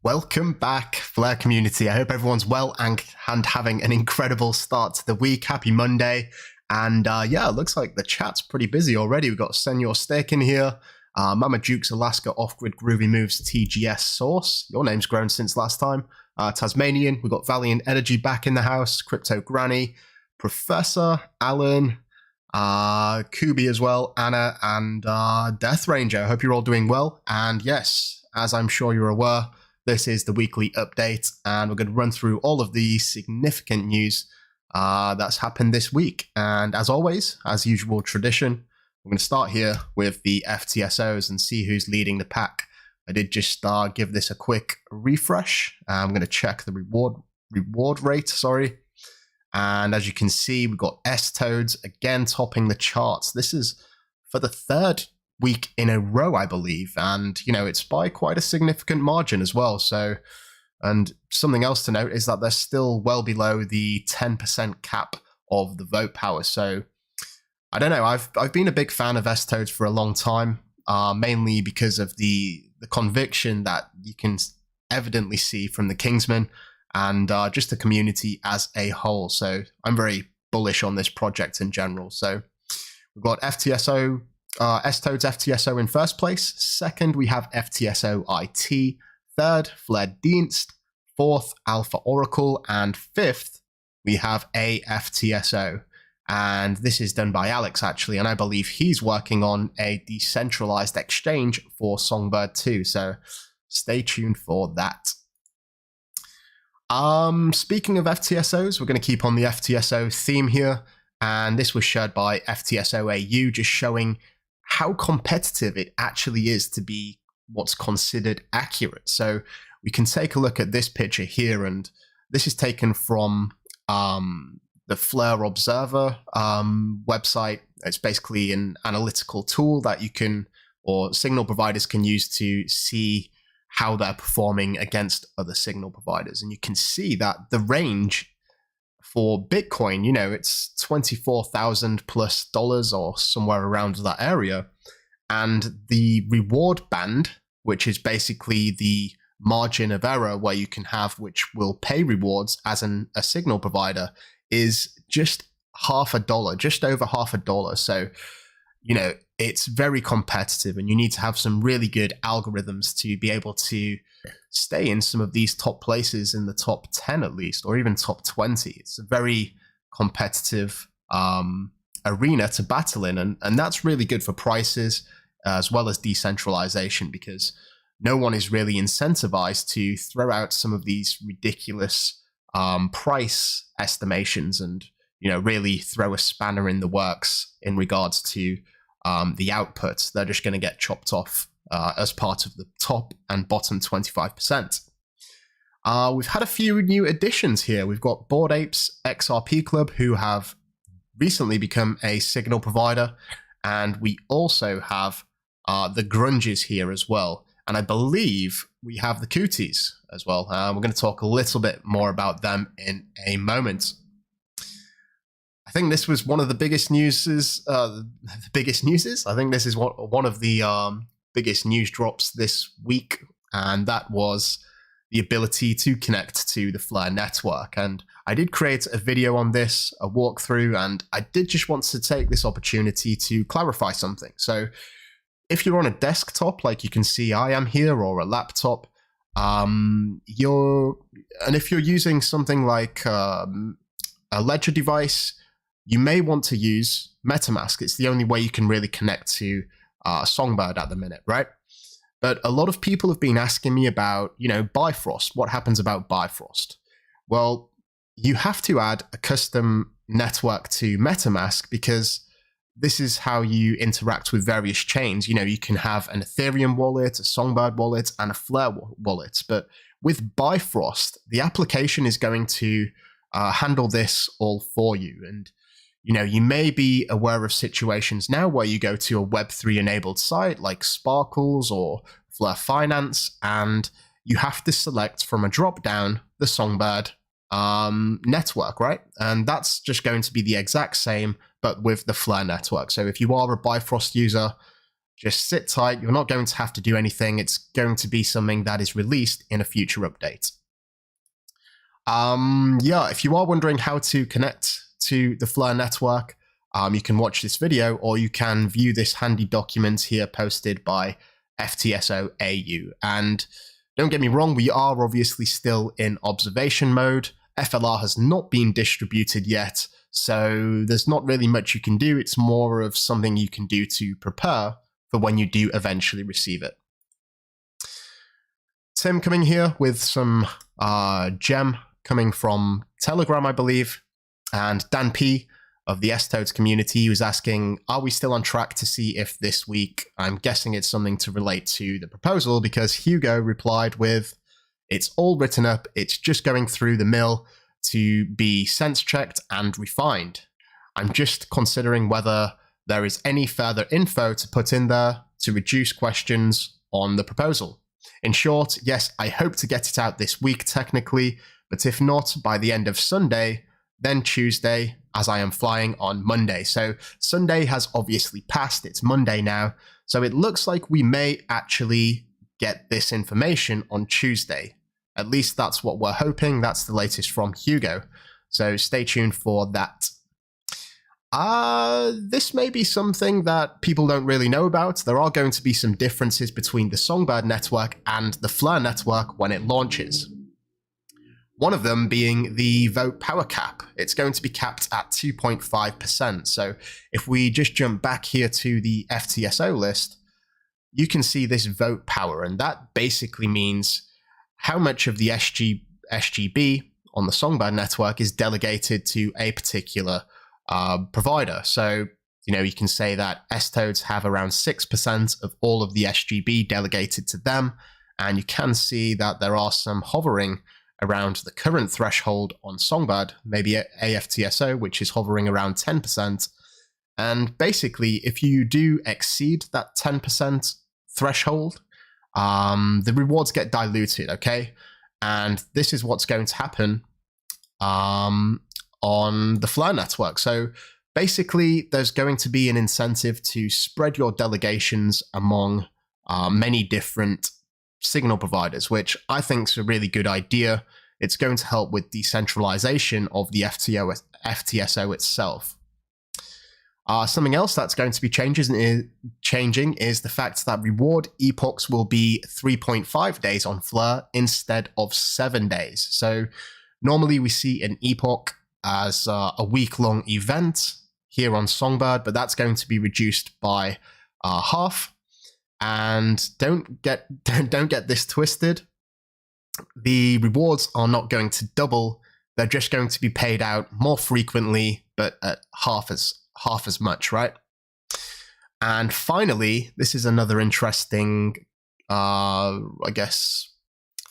Welcome back, Flare community. I hope everyone's well and having an incredible start to the week. Happy Monday. And yeah, it looks like the chat's pretty busy already. We've got Senor Steak in here, Mama Jukes Alaska Off-Grid Groovy Moves TGS Source. Your name's grown since last time. Tasmanian, we've got Valiant Energy back in the house, Crypto Granny, Professor, Alan, Kubi as well, Anna, and Death Ranger. I hope you're all doing well. And yes, as I'm sure you're aware, this is the weekly update, and we're going to run through all of the significant news that's happened this week. And as always, as usual tradition, we're going to start here with the FTSOs and see who's leading the pack. I did just give this a quick refresh. I'm going to check the reward rate, sorry. And as you can see, we've got S-Toads again topping the charts. This is for the third week in a row, I believe, and you know, it's by quite a significant margin as well. So, and something else to note is that they're still well below the 10% cap of the vote power. So I don't know, I've been a big fan of S-Toads for a long time, mainly because of the conviction that you can evidently see from the Kingsmen and just the community as a whole. So I'm very bullish on this project in general. So we've got FTSO, S-Toads FTSO in first place. Second, we have FTSO IT. Third, Flare Dienst. Fourth, Alpha Oracle. And fifth, we have AFTSO. And this is done by Alex, actually. And I believe he's working on a decentralized exchange for Songbird too. So stay tuned for that. Speaking of FTSOs, we're going to keep on the FTSO theme here. And this was shared by FTSO AU, just showing how competitive it actually is to be what's considered accurate. So we can take a look at this picture here, and this is taken from the Flare Observer website. It's basically an analytical tool that you can, or signal providers can use to see how they're performing against other signal providers. And you can see that the range for Bitcoin, you know, it's $24,000 plus or somewhere around that area. And the reward band, which is basically the margin of error where you can have which will pay rewards as a signal provider, is just $0.50, just over $0.50. So, you know, it's very competitive, and you need to have some really good algorithms to be able to stay in some of these top places in the top 10 at least, or even top 20. It's a very competitive arena to battle in, and that's really good for prices as well as decentralization, because no one is really incentivized to throw out some of these ridiculous price estimations and, you know, really throw a spanner in the works in regards to the outputs. They're just going to get chopped off as part of the top and bottom 25%. We've had a few new additions here. We've got Bored Apes XRP Club, who have recently become a signal provider, and we also have the Grunges here as well. And I believe we have the Cooties as well. We're going to talk a little bit more about them in a moment. I think this was one of the biggest newses. I think this is one of the biggest news drops this week, and that was the ability to connect to the Flare network. And I did create a video on this, a walkthrough, and I did just want to take this opportunity to clarify something. So if you're on a desktop, like you can see I am here, or a laptop, and if you're using something like a ledger device, you may want to use MetaMask. It's the only way you can really connect to Songbird at the minute, right? But a lot of people have been asking me about, you know, Bifrost. What happens about Bifrost? Well, you have to add a custom network to MetaMask, because this is how you interact with various chains. You know, you can have an Ethereum wallet, a Songbird wallet, and a Flare wallet. But with Bifrost, the application is going to handle this all for you. And you know, you may be aware of situations now where you go to a Web3 enabled site like Sparkles or FLR Finance, and you have to select from a drop down the Songbird network, right? And that's just going to be the exact same, but with the Flare network. So if you are a Bifrost user, Just sit tight. You're not going to have to do anything. It's going to be something that is released in a future update. Yeah, if you are wondering how to connect to the Flare network, you can watch this video, or you can view this handy document here posted by FTSO AU. And don't get me wrong, we are obviously still in observation mode. FLR has not been distributed yet, so there's not really much you can do. It's more of something you can do to prepare for when you do eventually receive it. Tim coming here with some gem coming from Telegram, I believe, and Dan P of the S-Toads community was asking, are we still on track to see if this week? I'm guessing it's something to relate to the proposal, because Hugo replied with, it's all written up, it's just going through the mill to be sense checked and refined. I'm just considering whether there is any further info to put in there to reduce questions on the proposal. In short, yes, I hope to get it out this week technically, but if not, by the end of Sunday, then Tuesday, as I am flying on Monday. So Sunday has obviously passed, it's Monday now, so it looks like we may actually get this information on Tuesday. At least that's what we're hoping. That's the latest from Hugo. So stay tuned for that. This may be something that people don't really know about. There are going to be some differences between the Songbird network and the Flare network when it launches. One of them being the vote power cap. It's going to be capped at 2.5%. So if we just jump back here to the FTSO list, you can see this vote power, and that basically means how much of the SGB on the Songbird network is delegated to a particular provider. So, you can say that S-Toads have around 6% of all of the SGB delegated to them, and you can see that there are some hovering around the current threshold on Songbird, maybe AFTSO, which is hovering around 10%. And basically, if you do exceed that 10% threshold, the rewards get diluted, okay? And this is what's going to happen on the Flare network. So basically, there's going to be an incentive to spread your delegations among many different signal providers, which I think is a really good idea. It's going to help with decentralization of the FTSO itself. Something else that's going to be changing is the fact that reward epochs will be 3.5 days on Flare instead of 7 days. So normally we see an epoch as a week-long event here on Songbird, but that's going to be reduced by half. And don't get this twisted. The rewards are not going to double. They're just going to be paid out more frequently, but at half as much, right? And finally, this is another interesting, I guess,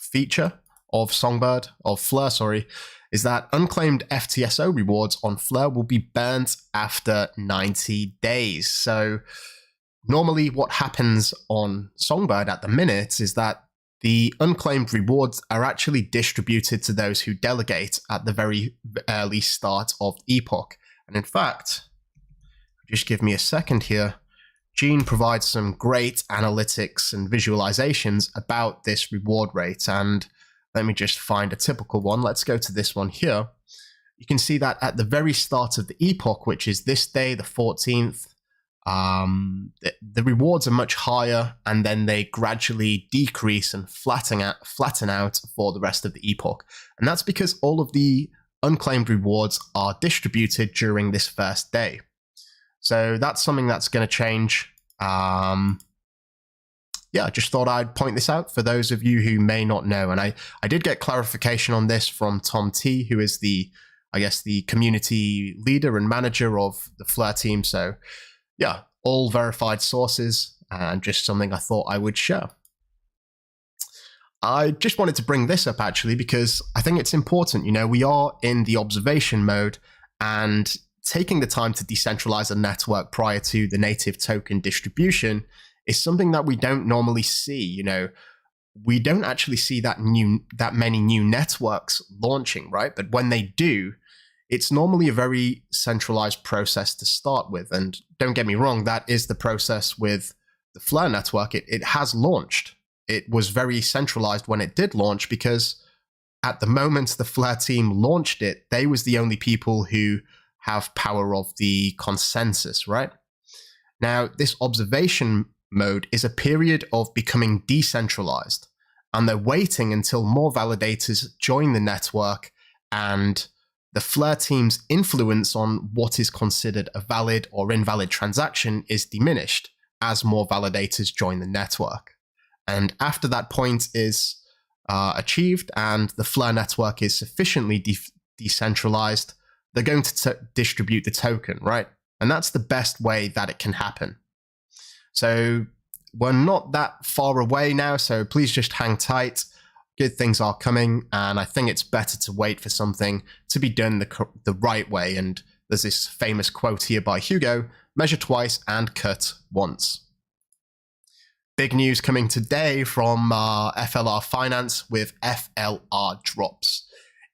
feature of Flare, sorry, is that unclaimed FTSO rewards on Flare will be burnt after 90 days. So normally what happens on Songbird at the minute is that the unclaimed rewards are actually distributed to those who delegate at the very early start of the epoch. And in fact, just give me a second here, Gene provides some great analytics and visualizations about this reward rate. And let me just find a typical one. Let's go to this one here. You can see that at the very start of the epoch, which is this day, the 14th, the rewards are much higher, and then they gradually decrease and flatten out for the rest of the epoch. And that's because all of the unclaimed rewards are distributed during this first day. So that's something that's going to change. Yeah, I just thought I'd point this out for those of you who may not know. And I did get clarification on this from Tom T, who is the community leader and manager of the Flare team. So yeah, all verified sources, and just something I thought I would share. I just wanted to bring this up actually because I think it's important. We are in the observation mode, and taking the time to decentralize a network prior to the native token distribution is something that we don't normally see. We don't actually see that many new networks launching, right? But when they do, it's normally a very centralized process to start with. And don't get me wrong, that is the process with the Flare network, it has launched. It was very centralized when it did launch because at the moment the Flare team launched it, they was the only people who have power of the consensus, right? Now, this observation mode is a period of becoming decentralized, and they're waiting until more validators join the network and the Flare team's influence on what is considered a valid or invalid transaction is diminished as more validators join the network. And after that point is achieved and the Flare network is sufficiently decentralized, they're going to distribute the token, right? And that's the best way that it can happen. So we're not that far away now, so please just hang tight. Good things are coming, and I think it's better to wait for something to be done the right way. And there's this famous quote here by Hugo, measure twice and cut once. Big news coming today from FLR Finance with FLR drops.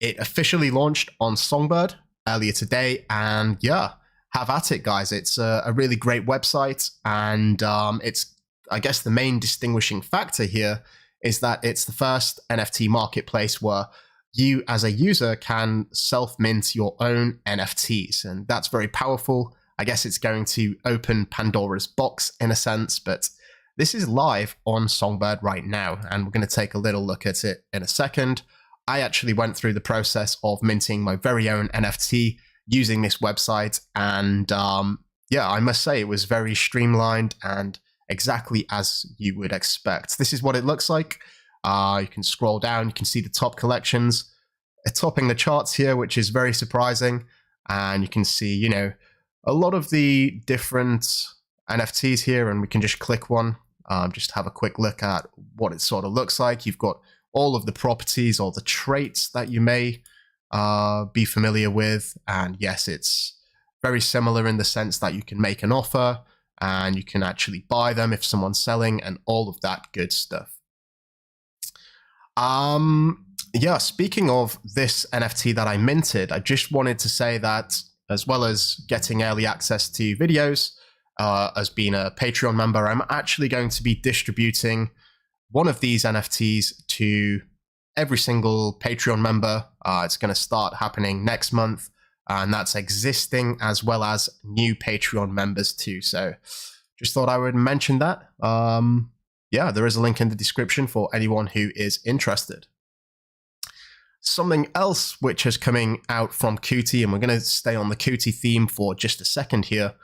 It officially launched on Songbird earlier today, and yeah, have at it, guys. It's a really great website, and it's, I guess, the main distinguishing factor here is that it's the first NFT marketplace where you as a user can self-mint your own NFTs, and that's very powerful. I guess it's going to open Pandora's box in a sense, but this is live on Songbird right now, and we're going to take a little look at it in a second. I actually went through the process of minting my very own NFT using this website, and yeah, I must say it was very streamlined and exactly as you would expect. This is what it looks like. You can scroll down, you can see the top collections. It's topping the charts here, which is very surprising, and you can see, you know, a lot of the different NFTs here, and we can just click one. Just have a quick look at what it sort of looks like. You've got all of the properties or the traits that you may be familiar with. And yes, it's very similar in the sense that you can make an offer and you can actually buy them if someone's selling and all of that good stuff. Yeah, speaking of this NFT that I minted, I just wanted to say that as well as getting early access to videos, as being a Patreon member, I'm actually going to be distributing one of these NFTs to every single Patreon member. It's going to start happening next month, and that's existing as well as new Patreon members too. So just thought I would mention that. Yeah, there is a link in the description for anyone who is interested. Something else which is coming out from Cootie, and we're going to stay on the Cootie theme for just a second here.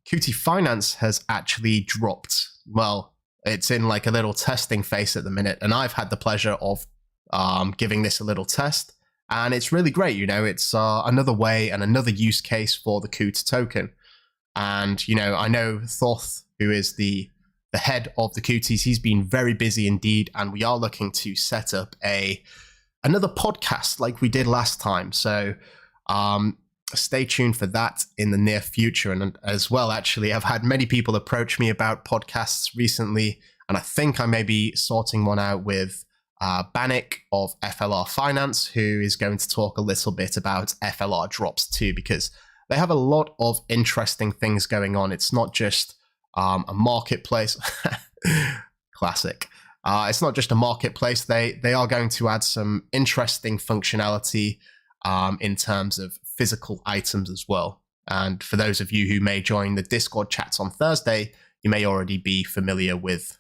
Cootie Finance has actually dropped. Well, it's in like a little testing phase at the minute, and I've had the pleasure of giving this a little test, and it's really great. You know, it's another way and another use case for the Cootie token. And, you know, I know Thoth, who is the head of the Cooties, he's been very busy indeed, and we are looking to set up another podcast like we did last time. So stay tuned for that in the near future. And as well, actually, I've had many people approach me about podcasts recently, and I think I may be sorting one out with Bannick of FLR Finance, who is going to talk a little bit about FLR drops too, because they have a lot of interesting things going on. It's not just a marketplace. Classic. It's not just a marketplace. They are going to add some interesting functionality in terms of physical items as well. And for those of you who may join the Discord chats on Thursday, you may already be familiar with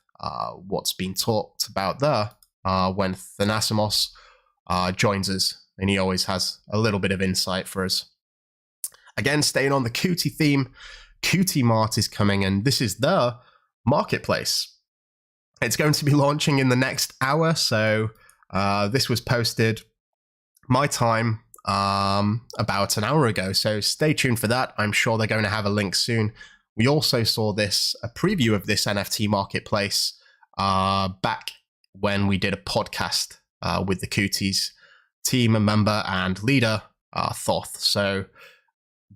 what's being talked about there when Thanasimos joins us, and he always has a little bit of insight for us. Again, staying on the Cootie theme, Cootie Mart is coming, and this is the marketplace. It's going to be launching in the next hour, so this was posted my time about an hour ago, so stay tuned for that. I'm sure they're going to have a link soon. We also saw a preview of this NFT marketplace back when we did a podcast with the Cooties team member and leader, Thoth. So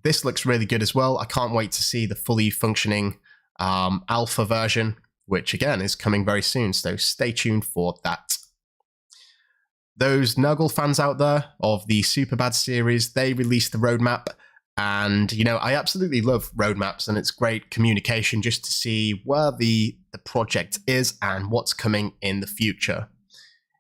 this looks really good as well. I can't wait to see the fully functioning alpha version, which again is coming very soon, so stay tuned for that. Those Nuggle fans out there of the Superbad series, they released the roadmap And, you know, I absolutely love roadmaps, and it's great communication just to see where the project is and what's coming in the future.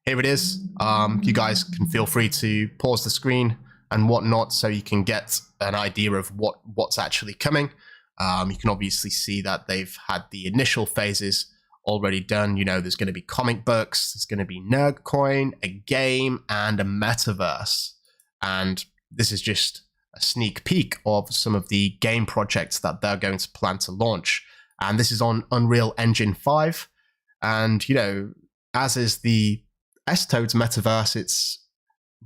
Here it is. You guys can feel free to pause the screen and whatnot so you can get an idea of what's actually coming. You can obviously see that they've had the initial phases already done. You know, there's going to be comic books, there's going to be Nerdcoin, a game, and a metaverse. And this is just a sneak peek of some of the game projects that they're going to plan to launch. And this is on Unreal Engine 5. And, you know, as is the S-Toad's metaverse, it's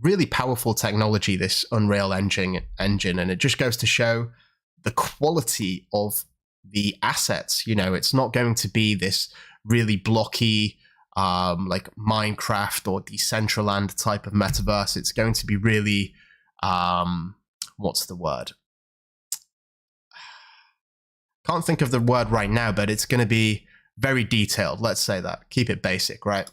really powerful technology, this Unreal Engine, and it just goes to show the quality of the assets. You know, it's not going to be this really blocky, like Minecraft or Decentraland type of metaverse. It's going to be really, what's the word? Can't think of the word right now, but it's going to be very detailed. Let's say that. Keep it basic, right?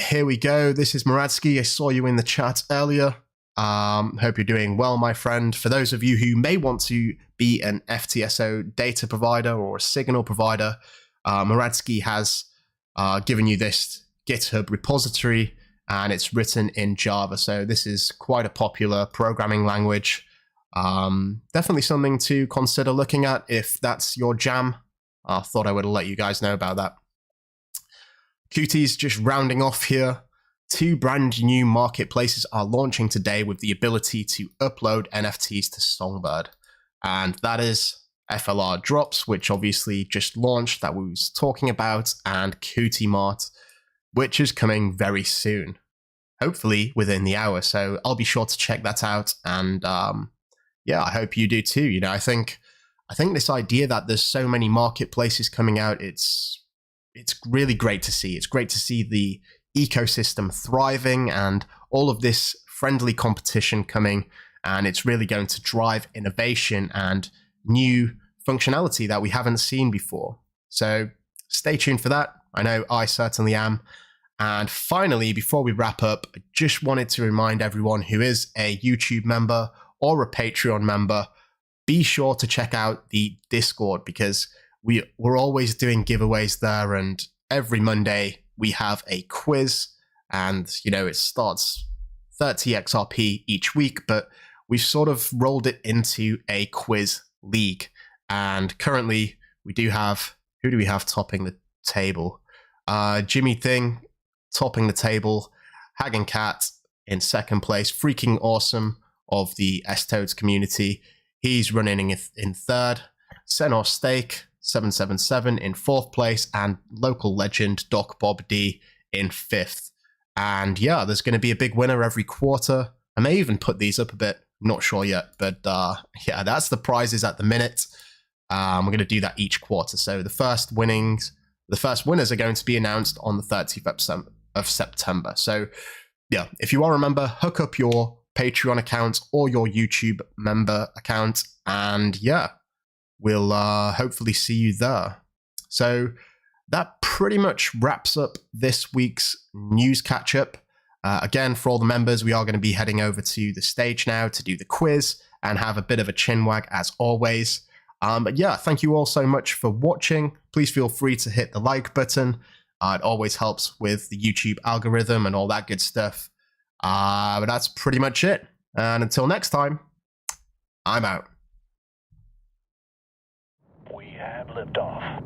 Here we go. This is Muradsky. I saw you in the chat earlier. Hope you're doing well, my friend. For those of you who may want to be an FTSO data provider or a signal provider, Muradsky has given you this GitHub repository, and it's written in Java. So this is quite a popular programming language. Definitely something to consider looking at if that's your jam. I thought I would let you guys know about that. Cootie's just rounding off here. 2 brand new marketplaces are launching today with the ability to upload NFTs to Songbird. And that is FLR Drops, which obviously just launched that we was talking about, and Cootie Mart, which is coming very soon. Hopefully within the hour. So I'll be sure to check that out. And yeah, I hope you do too. You know, I think this idea that there's so many marketplaces coming out, it's really great to see. It's great to see the ecosystem thriving and all of this friendly competition coming, and it's really going to drive innovation and new functionality that we haven't seen before. So stay tuned for that. I know I certainly am. And finally, before we wrap up, I just wanted to remind everyone who is a YouTube member or a Patreon member, be sure to check out the Discord, because we're always doing giveaways there, and every Monday we have a quiz, and you know, it starts 30 XRP each week, but we've sort of rolled it into a quiz league. And currently we do have, who do we have topping the table? Jimmy Thing topping the table, Hagen Cat in second place, freaking awesome of the S-Toads community. He's running in third, Senor Steak 777 in fourth place, and local legend Doc Bob D in fifth. And yeah, there's going to be a big winner every quarter. I may even put these up a bit, not sure yet, but yeah, that's the prizes at the minute. We're going to do that each quarter. So the first winners are going to be announced on the 30th of September. So yeah, if you are a member, hook up your Patreon account or your YouTube member account, and yeah, we'll hopefully see you there. So that pretty much wraps up this week's news catch-up. Again, for all the members, we are going to be heading over to the stage now to do the quiz and have a bit of a chinwag as always. But yeah, thank you all so much for watching. Please feel free to hit the like button. It always helps with the YouTube algorithm and all that good stuff. But that's pretty much it. And until next time, I'm out. We have liftoff.